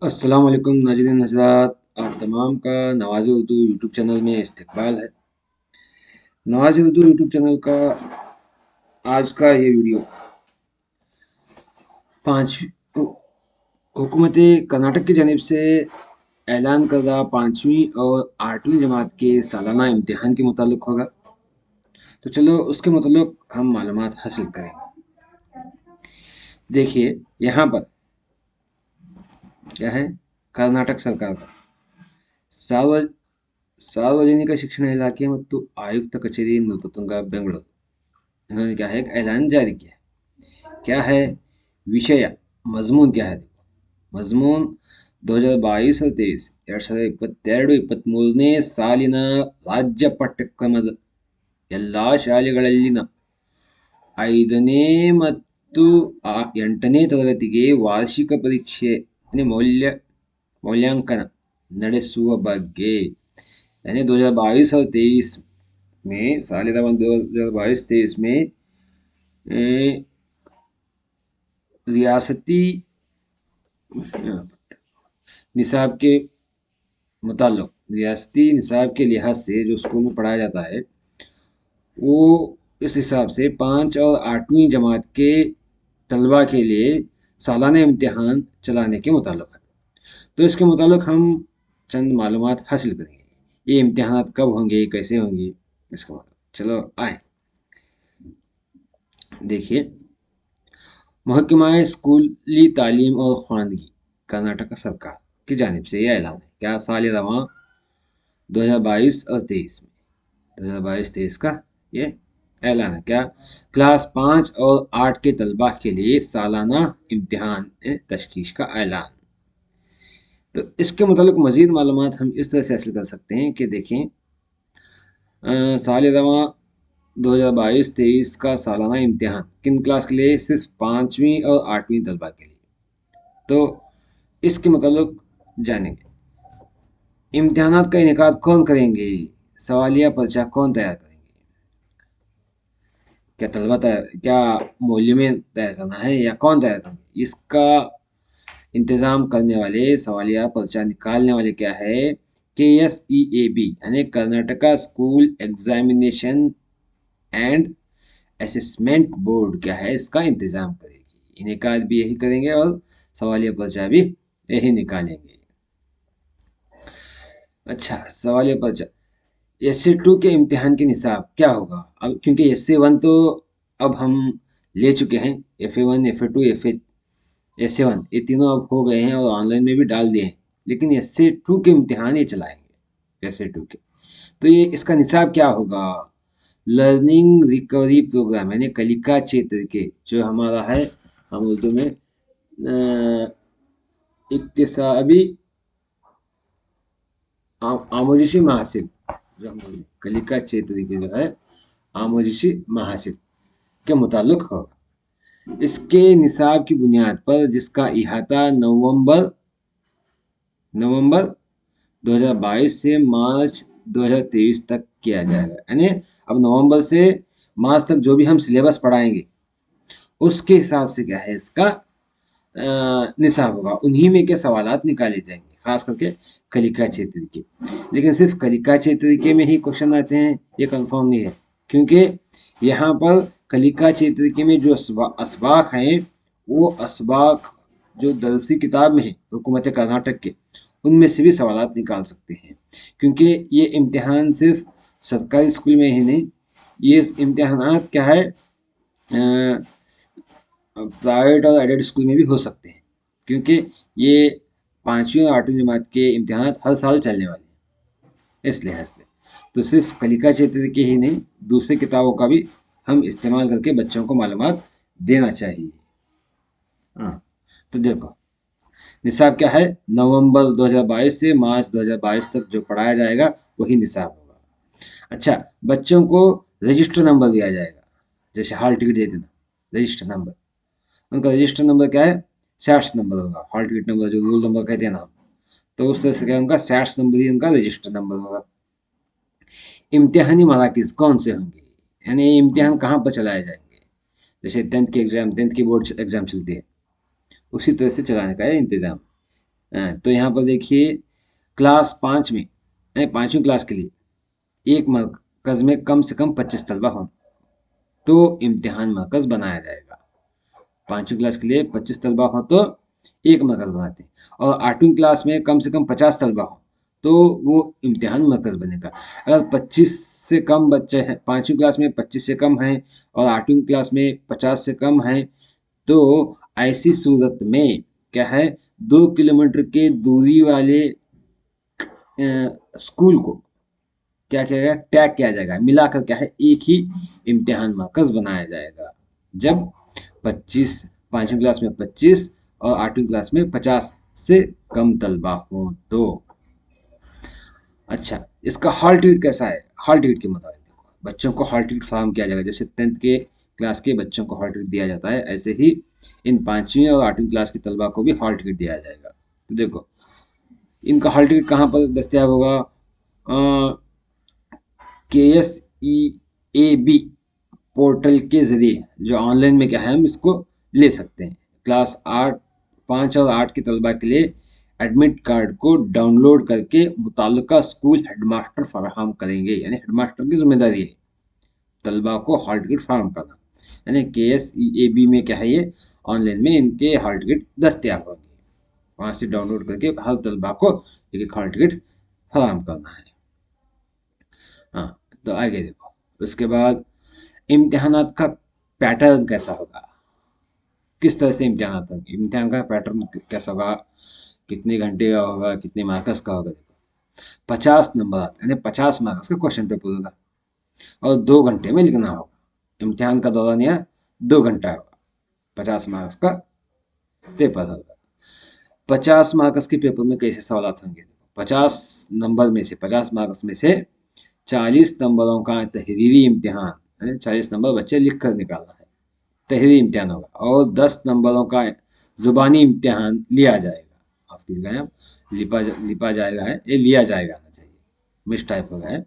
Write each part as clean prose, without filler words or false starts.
अस्सलाम वालेकुम नाज़रीन हज़रात, आप तमाम का नवाज़ उर्दू यूट्यूब चैनल में इस्तकबाल है। नवाज़ उर्दू यूट्यूब चैनल का आज का ये वीडियो पाँचवीं हुकूमत कर्नाटक की जानिब से ऐलान करदा 5वीं और 8वीं जमात के सालाना इम्तिहान के मुताल्लिक होगा। तो चलो उसके मुताल्लिक हम मालूमात हासिल करें। देखिए यहाँ पर क्या है, कर्नाटक सरकार का सार्व ಸಾರ್ವಜನಿಕ ಶಿಕ್ಷಣ ಇಲಾಖೆ ಮತ್ತು आयुक्त कचेरी नलपतुंगा बेंगलुरु, इन्होंने क्या है एक ऐलान जारी किया। क्या है विषय, मजमून क्या है, ಮಜ್ಮೂನ್ 2022 और 23 2022-23ನೇ ಸಾಲಿನ ರಾಜ್ಯ ಪಠ್ಯಕ್ರಮದ ಎಲ್ಲಾ ಶಾಲೆಗಳಲ್ಲಿನ 5ನೇ ಮತ್ತು 8ನೇ ತರಗತಿಗೆ ವಾರ್ಷಿಕ ಪರೀಕ್ಷೆ ಮೌಲ್ಯಾಂಕನ ನಡೆಸುವ ಬಗ್ಗೆ, यानी 2022 और 23 में सालिदा 2022-23 में रियासती निसाब के मुताल्लिक, रियासती निसाब के लिहाज से जो स्कूल में पढ़ाया जाता है वो इस हिसाब से 5 और 8वीं जमात के तलबा के लिए सालाना इम्तिहान चलाने के मुताल्लिक है। तो इसके मुताल्लिक हम चंद मालूमात हासिल करेंगे। ये इम्तिहानात कब होंगे, कैसे होंगे, इसका मतलब चलो आए देखिए। महकमा स्कूली तालीम और ख्वानगी कर्नाटक सरकार की जानिब से यह ऐलान है। क्या साल रवां 2022 और 23 में 2022-23 का ये ऐलान है। क्या क्लास 5 और 8 के तलबा के लिए सालाना इम्तिहान तशखीश का ऐलान। तो इसके मुतालिक मज़ीद मालूमात हम इस तरह से हासिल कर सकते हैं कि देखें, साल रवां 2022-23 का सालाना इम्तिहान किन क्लास के लिए, सिर्फ 5वीं और 8वीं तलबा के लिए। तो इसके मुतालिक जानेंगे इम्तिहानात का इनेकाद कौन करेंगे, सवालिया पर्चा कौन तैयार करेंगे, क्या तलबा तैयार, क्या मौलवी तैयार करना है या कौन तैयार करेंगे। इसका इंतज़ाम करने वाले, सवालिया पर्चा निकालने वाले क्या है, KSEAB यानी Karnataka school examination and assessment board क्या है, इसका इंतज़ाम करेगी। इनेकाद भी यही करेंगे और सवालिया पर्चा भी यही निकालेंगे। अच्छा, सवालिया पर्चा SC2 के इम्तिहान के निसाब क्या होगा। अब क्योंकि SC1 तो अब हम ले चुके हैं, FA1 FA2 SA1 ये तीनों अब हो गए हैं और ऑनलाइन में भी डाल दिए हैं, लेकिन SC2 के इम्तिहान ये चलाएंगे SC2 के। तो ये इसका निसाब क्या होगा, लर्निंग रिकवरी प्रोग्राम यानी कलिका क्षेत्र के जो हमारा है, हम उर्दू में इक्तिसाबी आमोजिशी महासिल, जो हम कलिका क्षेत्र के जो है आमोजिशी महासिल के मुताल्लिक होगा। इसके निसाब की बुनियाद पर जिसका इहाता नवंबर 2022 से मार्च 2023 तक किया जाएगा। यानी अब नवंबर से मार्च तक जो भी हम सिलेबस पढ़ाएंगे उसके हिसाब से क्या है इसका निसाब होगा, उन्हीं में के सवालात निकाले जाएंगे, खास करके कलिका क्षेत्र के। लेकिन सिर्फ कलिका क्षेत्र के में ही क्वेश्चन आते हैं ये कंफर्म नहीं है, क्योंकि यहाँ पर कलिका क्षेत्र के में जो असबाक हैं वो असबाक जो दरसी किताब में है हुकूमत कर्नाटक के, उनमें से भी सवालात निकाल सकते हैं। क्योंकि ये इम्तिहान सिर्फ सरकारी स्कूल में ही नहीं, ये इम्तिहानात क्या है प्राइवेट और एडेड स्कूल में भी हो सकते हैं, क्योंकि ये 5वीं और 8वीं जमात के इम्तिहान हर साल चलने वाले हैं। इस लिहाज से तो सिर्फ कलिका क्षेत्र के ही नहीं, दूसरी किताबों का भी हम इस्तेमाल करके बच्चों को मालूमात देना चाहिए। हाँ, तो देखो निसाब क्या है, नवंबर 2022 से मार्च 2022 तक जो पढ़ाया जाएगा वही निसाब होगा। अच्छा, बच्चों को रजिस्टर नंबर दिया जाएगा, जैसे हॉल टिकट देते ना रजिस्टर नंबर, उनका रजिस्टर नंबर क्या है, सैट्स नंबर होगा। हॉल टिकट नंबर जो रूल नंबर कहते हैं ना, तो उस तरह से क्या उनका सैट्स नंबर ही उनका रजिस्टर नंबर होगा। इम्तिहानी मराकिज़ कौन से होंगे, यानी इम्तिहान कहाँ पर चलाए जाएंगे। जैसे 10th के एग्ज़ाम, 10th की बोर्ड एग्ज़ाम चलती है, उसी तरह से चलाने का इंतज़ाम। तो यहाँ पर देखिए क्लास 5 में, 5वीं क्लास के लिए एक मरकज में कम से कम 25 तलबा हों तो इम्तिहान मरकज बनाया जाएगा। 5वीं क्लास के लिए 25 तलबा हो तो एक मरकज बनाते हैं, और 8वीं क्लास में कम से कम 50 तलबा हो तो वो इम्तिहान मरकज बनेगा। अगर 25 से कम बच्चे हैं, 5वीं क्लास में 25 से कम हैं और 8वीं क्लास में 50 से कम हैं, तो ऐसी सूरत में क्या है, 2 किलोमीटर के दूरी वाले स्कूल को क्या किया जाएगा, टैग किया जाएगा, मिलाकर क्या है एक ही इम्तिहान मरकज बनाया जाएगा। जब 25, 5वीं क्लास में 25 और 8वीं क्लास में 50 से कम तलबा हो तो। अच्छा, इसका हॉल टिकट कैसा है? हॉल टिकट के मुताबिक देखो, बच्चों को हॉल टिकट फराहम किया जाएगा। जैसे 10th के क्लास के बच्चों को हॉल टिकट दिया जाता है, ऐसे ही इन 5वीं और 8वीं क्लास के तलबा को भी हॉल टिकट दिया जाएगा। तो देखो इनका हॉल टिकट कहाँ पर दस्तियाब होगा? KSEAB पोर्टल के जरिए, जो ऑनलाइन में क्या है हम इसको ले सकते हैं। क्लास 8, 5 और 8 के तलबा के लिए एडमिट कार्ड को डाउनलोड करके मुताल्लिका स्कूल हेडमास्टर फराहम करेंगे, यानी हेडमास्टर की जिम्मेदारी है तलबा को हॉल टिकट फराहम करना। यानी KSEAB में क्या है, ये ऑनलाइन में इनके हॉल टिकट दस्तियाब होंगे, वहाँ से डाउनलोड करके हर तलबा को एक हॉल टिकट फराहम करना है। हाँ, तो आगे देखो, उसके बाद इम्तिहानात का पैटर्न कैसा होगा, किस तरह से इम्तिहान होंगे, इम्तिहान का पैटर्न कैसा होगा, कितने घंटे का होगा, कितने मार्क्स का होगा। देखो 50 नंबर आते हैं, यानी 50 मार्क्स का क्वेश्चन पेपर होगा और 2 घंटे में लिखना होगा। इम्तिहान का दौरान यह 2 घंटा होगा, 50 मार्क्स का पेपर होगा। 50 मार्क्स के पेपर में कैसे सवाल होंगे? 50 मार्क्स में से 40 नंबरों का तहरीरी इम्तिहान, यानी 40 नंबर बच्चे लिख कर निकालना है, तहरीरी इम्तिहान होगा, और 10 नंबरों का जुबानी इम्तिहान लिया जाएगा। आपकी जगह लिपा जाएगा है, ये लिया जाएगा आना चाहिए, मिस टाइप हो गया है।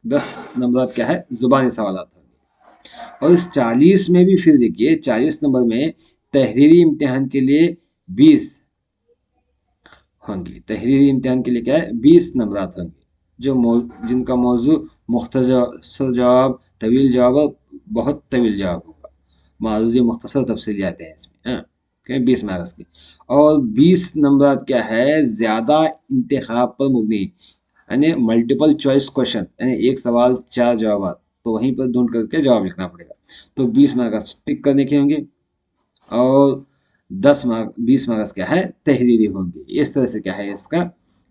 10 नंबर क्या है, जुबानी सवाल होंगे। और इस 40 में भी फिर देखिए 40 नंबर में तहरीरी इम्तिहान के लिए 20 होंगे। तहरीरी इम्तिहान के लिए क्या है, 20 नंबरात होंगे, जिनका मौजू मुख्तसर जवाब, तवील जवाब और बहुत तवील जवाब होगा। मारूजी मुख्तसर तफसील आते हैं इसमें, हाँ 20 मार्क्स की। और 20 नंबरात क्या है, ज़्यादा इंतखाब पर मुबनी, यानी मल्टीपल चॉइस क्वेश्चन, यानी एक सवाल 4 जवाब, तो वहीं पर ढूंढ करके जवाब लिखना पड़ेगा। तो 20 मार्क्स टिक करने के होंगे और 20 मार्क्स क्या है, तहरीरी होंगे। इस तरह से क्या है इसका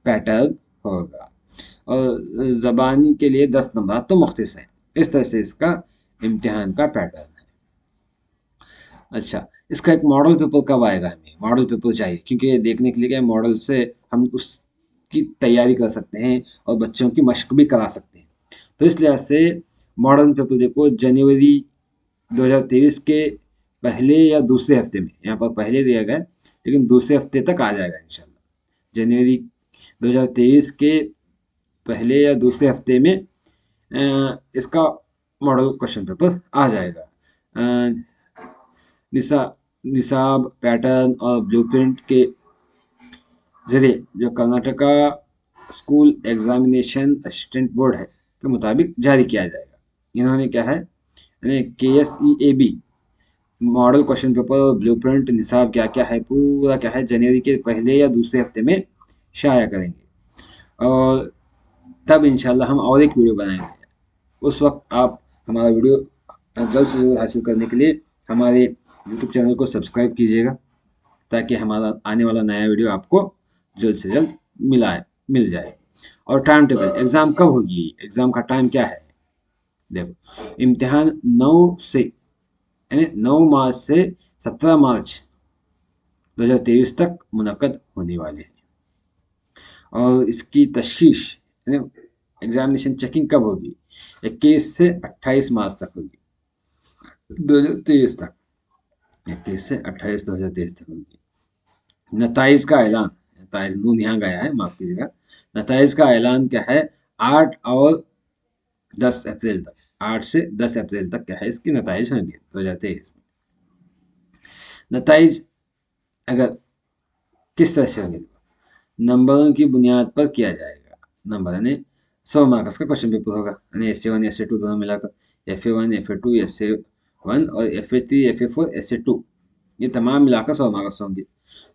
पैटर्न होगा। और ज़बानी के लिए 10 नंबर तो मुख्तस हैं। इस तरह से इसका इम्तिहान का पैटर्न है। अच्छा, इसका एक मॉडल पेपर कब आएगा? हमें मॉडल पेपर चाहिए, क्योंकि ये देखने के लिए क्या, मॉडल से हम उसकी तैयारी कर सकते हैं और बच्चों की मशक भी करा सकते हैं। तो इस लिहाज से मॉडल पेपर देखो जनवरी 2023 के पहले या दूसरे हफ्ते में, यहाँ पर पहले दिया गया है लेकिन दूसरे हफ्ते तक आ जाएगा इंशाल्लाह। जनवरी 2023 के पहले या दूसरे हफ्ते में इसका मॉडल क्वेश्चन पेपर आ जाएगा। निसा निसाब, पैटर्न और ब्लूप्रिंट के जरिए जो Karnataka school examination assistant board है के मुताबिक जारी किया जाएगा। इन्होंने क्या है, यानी KSEAB मॉडल क्वेश्चन पेपर और ब्लूप्रिंट निसाब क्या क्या है, पूरा क्या है जनवरी के पहले या दूसरे हफ्ते में शाया करेंगे। और तब इंशाल्लाह हम और एक वीडियो बनाएंगे। उस वक्त आप हमारा वीडियो जल्द से जल्द हासिल करने के लिए हमारे यूट्यूब चैनल को सब्सक्राइब कीजिएगा, ताकि हमारा आने वाला नया वीडियो आपको जल्द से जल्द मिल जाए। और टाइम टेबल, एग्ज़ाम कब होगी, एग्ज़ाम का टाइम क्या है? देखो इम्तिहान 9 मार्च से 17 मार्च 2023 तक मुनक्कद होने वाले हैं। और इसकी तशखीश, यानी एग्जामिनेशन चेकिंग कब होगी? 21 से 28 मार्च तक होगी, 2023 तक। 21 से 28 2023 तक होगी। नताइज का ऐलान, नताइज नून यहाँ गया है, माफ कीजिएगा। नताइज का ऐलान क्या है, 8 और 10 अप्रैल तक, 8 से 10 अप्रैल तक क्या है इसकी नताइज होंगे 2023 में। नताइज अगर किस तरह से होंगे, नंबरों की बुनियाद पर किया जाएगा। नंबर यानी 100 मार्क्स का क्वेश्चन पेपर होगा, यानी SA1 SA2 दोनों मिलाकर, FA1 FA2 SA1 और FA3 FA4 SA2, ये तमाम मिलाकर 100 मार्क्स होंगे।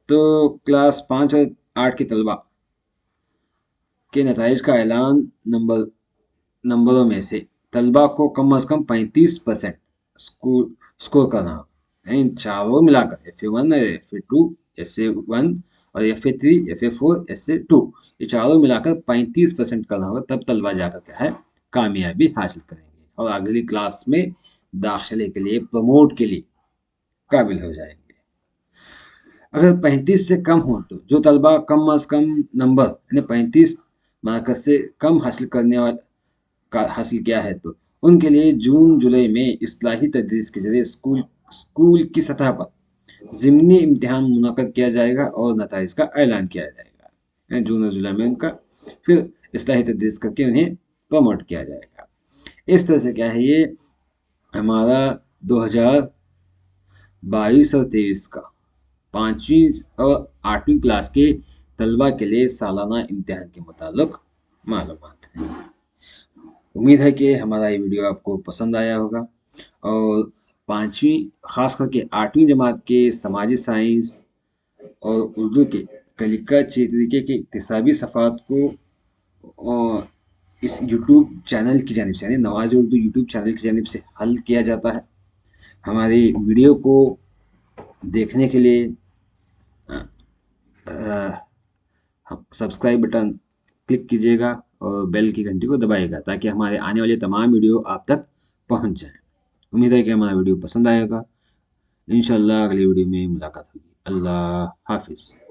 तो क्लास 5 और 8 के तलबा के नतज का ऐलान नंबरों में से तलबा को कम अज़ कम 35% स्कोर करना होगा। इन चारों मिलाकर FA1 FA2 SA1 और FA3 FA4 SA2, ये चारों मिलाकर 35% करना होगा, तब तलबा जाकर क्या है कामयाबी हासिल करेंगे और अगली क्लास में दाखिले के लिए, प्रमोट के लिए काबिल हो जाएंगे। अगर 35 से कम हो, तो जो तलबा कम अज़ कम नंबर यानी 35 मार्क्स से कम हासिल करने वाले का हासिल किया है, तो उनके लिए जून जुलाई में इस्लाही तदरीस के जरिए स्कूल की सतह पर ज़िमनी इम्तिहान मुनक़द किया जाएगा और नताइज का ऐलान किया जाएगा। जून और जुलाई में उनका फिर इस्लाही तदरीस करके उन्हें प्रमोट किया जाएगा। इस तरह से क्या है, ये हमारा 2022 और 23 का 5वीं और 8वीं क्लास के तलबा के लिए सालाना इम्तिहान के मुताल्लिक़ मालूमात है। उम्मीद है कि हमारा ये वीडियो आपको पसंद आया होगा और 5वीं खास करके 8वीं जमात के समाजी साइंस और उर्दू के कलिका तरीके के इक्तिसाबी सफ़ात को इस यूट्यूब चैनल की जानिब से, यानी नवाज़ उर्दू यूट्यूब चैनल की जानिब से हल किया जाता है। हमारी वीडियो को देखने के लिए सब्सक्राइब बटन क्लिक कीजिएगा और बेल की घंटी को दबाइएगा ताकि हमारे आने वाले तमाम वीडियो आप तक पहुंच जाएं। उम्मीद है कि हमारा वीडियो पसंद आएगा। इंशाल्लाह अगली वीडियो में मुलाकात होगी। अल्लाह हाफिज़।